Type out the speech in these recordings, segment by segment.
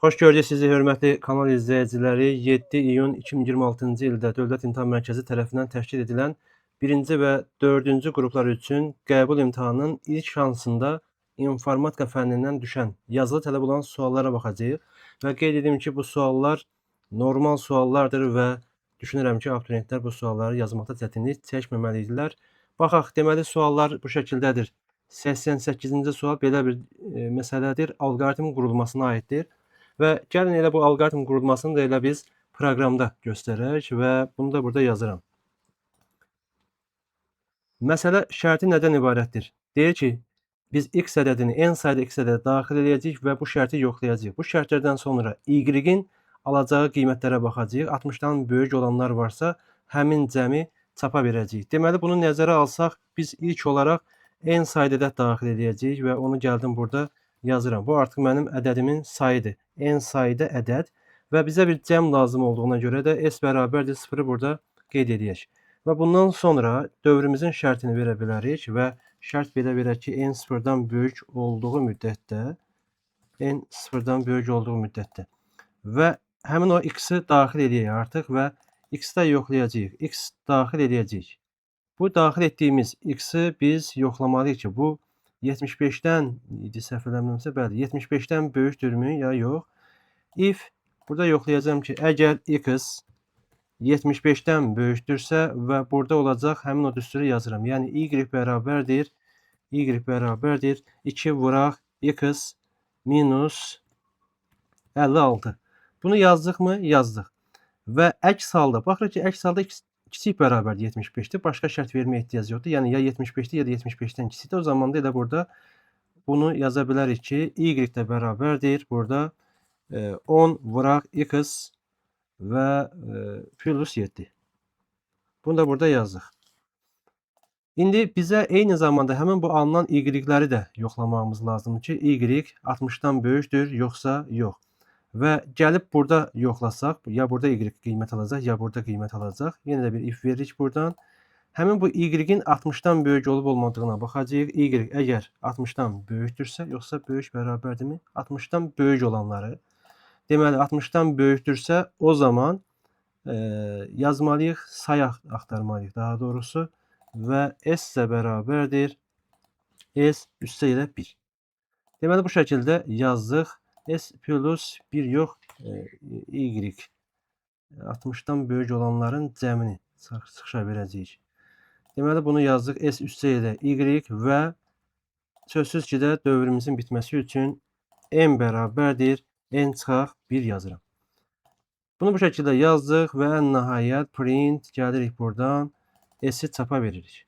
Xoş gördük sizi, hörmətli kanal izləyiciləri. 7 iyun 2026-cı ildə Dövlət İmtahan Mərkəzi tərəfindən təşkil edilən 1-ci və 4-cü qruplar üçün qəbul imtahanının ilk şansında informatika fənnindən düşən yazılı tələb olan suallara baxacağıq. Və qeyd edim ki, bu suallar normal suallardır və düşünürəm ki, abituriyentlər bu sualları yazmaqda çətinlik çəkməməlidirlər. Baxaq, deməli suallar bu şəkildədir. 88-ci sual belə bir məsələdir. Alqoritmin qurulmasına aiddir. Və gəlin elə bu alqoritm qurulmasını da elə biz proqramda göstərək və bunu da burada yazıram. Məsələ şərti nədən ibarətdir? Deyir ki, biz x ədədini n sayda x ədədə daxil edəcəyik və bu şərti yoxlayacağıq. Bu şərtlərdən sonra y-in alacağı qiymətlərə baxacağıq. 60-dan böyük olanlar varsa, həmin cəmi çapa verəcəyik. Deməli, bunu nəzərə alsaq, biz ilk olaraq n sayda ədəd daxil edəcəyik və onu gəldim burada yazıram. Bu artıq mənim ədədimin sayıdır. N sayda ədəd və bizə bir cəm lazım olduğuna görə də s bərabərdir 0-ı burada qeyd edək. Və bundan sonra dövrümüzün şərtini verə bilərik və şərt belə verək ki, n 0-dan böyük olduğu müddətdə və həmin o x-i daxil edək artıq və x-də yoxlayacağıq. X daxil edəcəyik. Bu daxil etdiyimiz x-i biz yoxlamalıyıq ki, bu 75-dən idi, səhv eləmirəmsə, bəli, 75-dən böyükdürmü ya yox? If burada yoxlayacağım ki, əgər x 75-dən böyükdürsə və burada olacaq həmin o düsturu yazıram. Yəni y bərabərdir 2 vuraq x minus 56. Bunu yazdıqmı? Yazdıq. Və əks halda, baxırıq ki, əks halda kiçik bərabərdir 75-dir. Başqa şərt verməyə ehtiyac yoxdur. Yəni ya 75-dir ya da 75-dən kiçikdir. O zaman da elə burada bunu yaza bilərik ki, y də bərabərdir. Burada 10 vuraq x və plus 7. Bunu da burada yazdıq. İndi bizə eyni zamanda həmin bu alınan y-ləri də yoxlamamız lazımdır ki, y 60-dan böyükdür, yoxsa yox. Və gəlib burada yoxlasaq, ya burada y qiymət alacaq, ya burada qiymət alacaq. Yenə də bir if veririk buradan. Həmin bu y-in 60-dan böyük olub olmadığına baxacağıq. Y əgər 60-dan böyükdürsə, yoxsa böyük bərabərdirmi? 60-dan böyük olanları. Deməli, 60-dan böyükdürsə, o zaman yazmalıyıq, sayı axtarmalıyıq daha doğrusu. Və s də bərabərdir s üstə ilə 1. Deməli, bu şəkildə yazdıq. S plus 1 yox, y 60-dan böyük olanların cəmini çıxışa verəcəyik. Deməli, bunu yazdıq. S üstə ilə y və sözsüz ki də dövrümüzün bitməsi üçün n bərabərdir n çıxaq 1 yazıram. Bunu bu şəkildə yazdıq və ən nəhayət print gəlirik buradan s-i çapa veririk.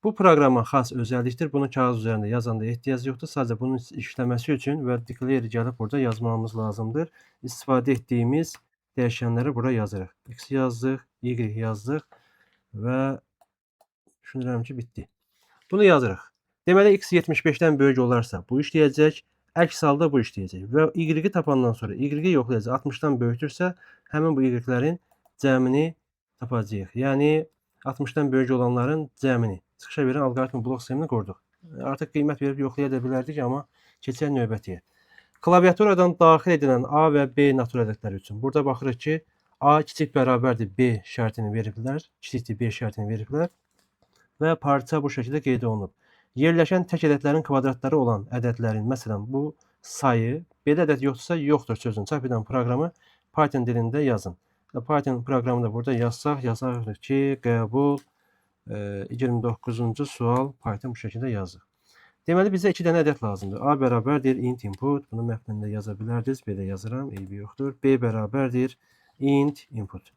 Bu proqrama xas özəllikdir. Bunu kağız üzərində yazanda ehtiyac yoxdur. Sadəcə bunun işləməsi üçün və declare gəlib burada yazmamız lazımdır. İstifadə etdiyimiz dəyişənləri bura yazırıq. X yazdıq, y yazdıq və düşünürəm ki, bitdi. Bunu yazırıq. Deməli, x 75-dən böyük olarsa bu işləyəcək, əks halda bu işləyəcək. Və y-i tapandan sonra y-i yoxlayacaq. 60-dan böyükdürsə, həmin bu y-lərin cəmini tapacağıq. Yəni, 60-dan böyük olanların cəmini. Çıxışa verən alqoritm blok sistemini qurduq. Artıq qiymət verib yoxlaya da bilərdik, amma keçək növbətiyə. Klaviaturadan daxil edilən A və B natural ədədləri üçün. Burada baxırıq ki, A kiçik bərabərdir B şərtini veriblər. Kiçikdir B şərtini veriblər. Və parça bu şəkildə qeyd olunub. Yerləşən tək ədədlərin kvadratları olan ədədlərin, məsələn, bu sayı, belə ədəd yoxdursa, yoxdur sözünü çap edən proqramı Python dilində yazın. Python proqramını da burada yazsaq, yazarıq ki, qəbul 29-cu sual Python bu şəkildə yazır. Deməli, bizə 2 dənə ədəd lazımdır. A bərabərdir int input. Bunu məfnində yaza bilərdiniz. Belə yazıram. Eybi yoxdur. B bərabərdir int input.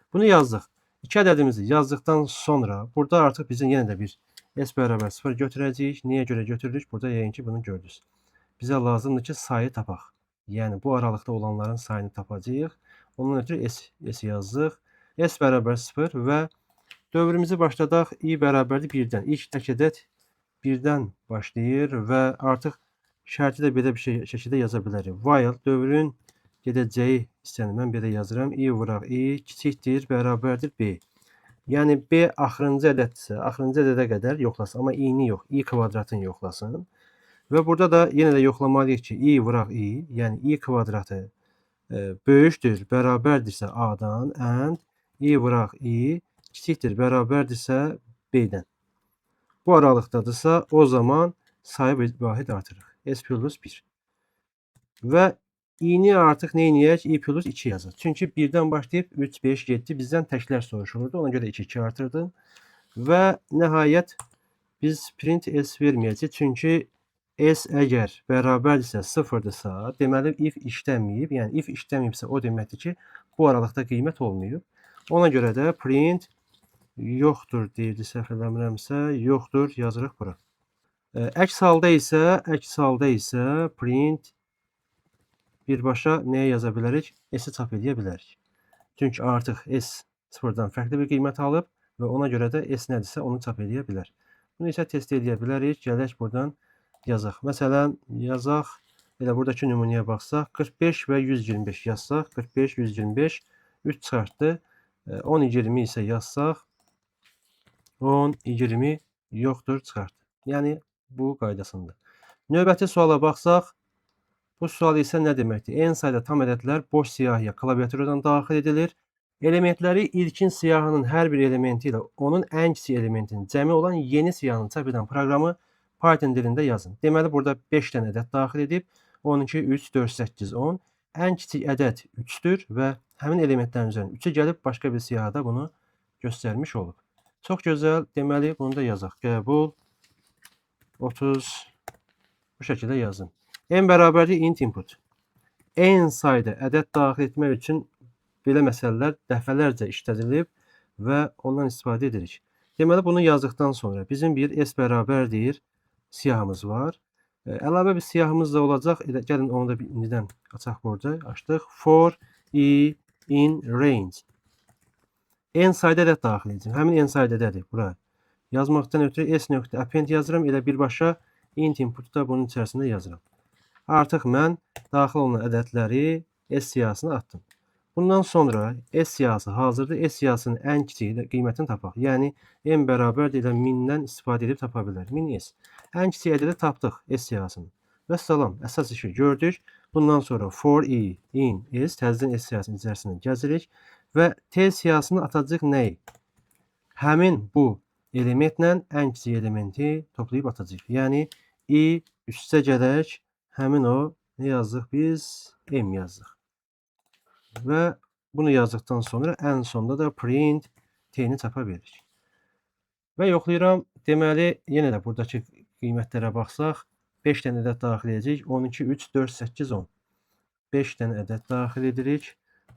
Bunu yazdıq. 2 ədədimizi yazdıqdan sonra burada artıq bizim yenə də bir s bərabər 0 götürəcəyik. Niyə görə götürürük? Burada yəqin ki, bunu gördünüz. Bizə lazımdır ki, sayı tapaq. Yəni, bu aralıqda olanların sayını tapacağıq. Ondan ötürü s yazdıq. S bərabər 0 və dövrümüzü başladaq. I bərabərdir 1-dən. İlk tək ədəd 1-dən başlayır və artıq şərti də belə bir şəkildə yaza bilərik. While dövrün gedəcəyi hissəni mən belə yazıram. I vuraq I kiçikdir, bərabərdir B. Yəni B axırıncı ədəddirsə, axırıncı ədədə qədər yoxlasın, amma i-ni yox, i kvadratını yoxlasın. Və burada da yenə də yoxlamalıyıq ki, i vuraq i, yəni i kvadratı böyükdür, bərabərdirsə a-dan, and i vuraq i kiçikdir, bərabərdirsə b-dən. Bu aralıqdadırsa, o zaman sayı bir vahid artırırıq. S plus 1. Və i-ni artıq nə edək? I plus 2 yazır. Çünki 1-dən başlayıb 3, 5, 7 bizdən təklər soruşulurdu. Ona görə 2 artırdım. Və nəhayət biz print S verməyəcək. Çünki S əgər bərabərdirsə 0-dırsa, deməli if işləməyib. Yəni if işləməyibsə o deməkdir ki, bu aralıqda qiymət olmayıb. Ona görə də print yoxdur deyildi, səhv eləmirəmsə, yoxdur yazırıq bura. Əks halda isə print birbaşa nəyə yaza bilərik? S-i çap edə bilərik. Çünki artıq S 0-dan fərqli bir qiymət alıb və ona görə də S nədirsə onu çap edə bilər. Bunu isə test edə bilərik. Gələk buradan yazaq. Məsələn, yazaq, elə buradakı nümunəyə baxsaq, 45 və 125 yazsaq, 45, 125, 3 çıxartdı. 10, 20 isə yazsaq, 10, 20 yoxdur çıxartdı. Yəni, bu qaydasındır. Növbəti suala baxsaq, bu sual isə nə deməkdir? N sayda tam ədədlər boş siyahıya klaviaturadan daxil edilir. Elementləri ilkin siyahının hər bir elementi ilə onun ən kiçik elementinin cəmi olan yeni siyahını çap edən proqramı Python dilində yazın. Deməli, burada 5 dənə ədəd daxil edib, 12, 3, 4, 8, 10. Ən kiçik ədəd 3-dür və həmin elementlərin üzərində 3-ü gəlib başqa bir siyahıda bunu göstərmiş olub. Çox gözəl, deməli, bunu da yazaq. Qəbul 30 bu şəkildə yazın. N bərabərdir int input. N sayda ədəd daxil etmək üçün belə məsələlər dəfələrcə işlədilib və ondan istifadə edirik. Deməli, bunu yazdıqdan sonra bizim bir S bərabərdir siyahımız var. Əlavə bir siyahımız da olacaq. Gəlin onu da indidən açaq burada. Açdıq. For i in range. N sayda ədəd daxil edəcəm. Həmin N sayda ədədir bura. Yazmaqdan ötürü s.append yazıram. Elə birbaşa int input da bunun içərisində yazıram. Artıq mən daxil olan ədədləri S siyahısına atdım. Bundan sonra S siyahısı hazırdır. S siyahısının ən kiçik qiymətini tapaq. Yəni, n bərabərdir ilə 1000-dən istifadə edib tapa bilər. 1000 S. Ən kiçik ədədi tapdıq S siyahısını. Və salam, əsas işi gördük. Bundan sonra for i in S, təzədən S siyahısının içərisindən gəzirik. Və T siyahısını atacaq nəyi? Həmin bu elementlə ən kiçik elementi toplayıb atacaq. Yəni, i üstə gələk. Həmin o, nə yazdıq biz? M yazdıq. Və bunu yazdıqdan sonra ən sonda da print T-ni çapa veririk. Və yoxlayıram. Deməli, yenə də buradakı qiymətlərə baxsaq, 5 dənə ədəd daxil edəcək. 12, 3, 4, 8, 10. 5 dənə ədəd daxil edirik.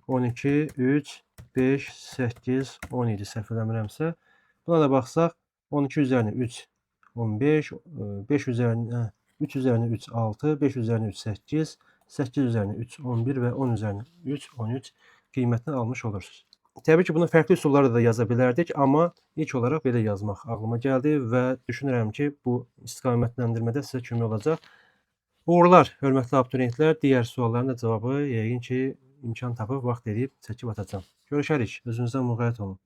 12, 3, 5, 8, 10 idi, səhv eləmirəmsə. Buna da baxsaq, 12 üzərinə 3, 15, 5 üzərinə 3 üzərinə 3, 6, 5 üzərinə 3, 8, 8 üzərinə 3, 11 və 10 üzərinə 3, 13 qiymətini almış olursunuz. Təbii ki, bunu fərqli üsullarda da yaza bilərdik, amma ilk olaraq belə yazmaq ağlıma gəldi və düşünürəm ki, bu istiqamətləndirmədə sizə kömək olacaq. Uğurlar, hörmətli abituriyentlər. Digər sualların da cavabı yəqin ki, imkan tapıb, vaxt edib çəkib atacağam. Görüşərik. Özünüzdən müğayət olun.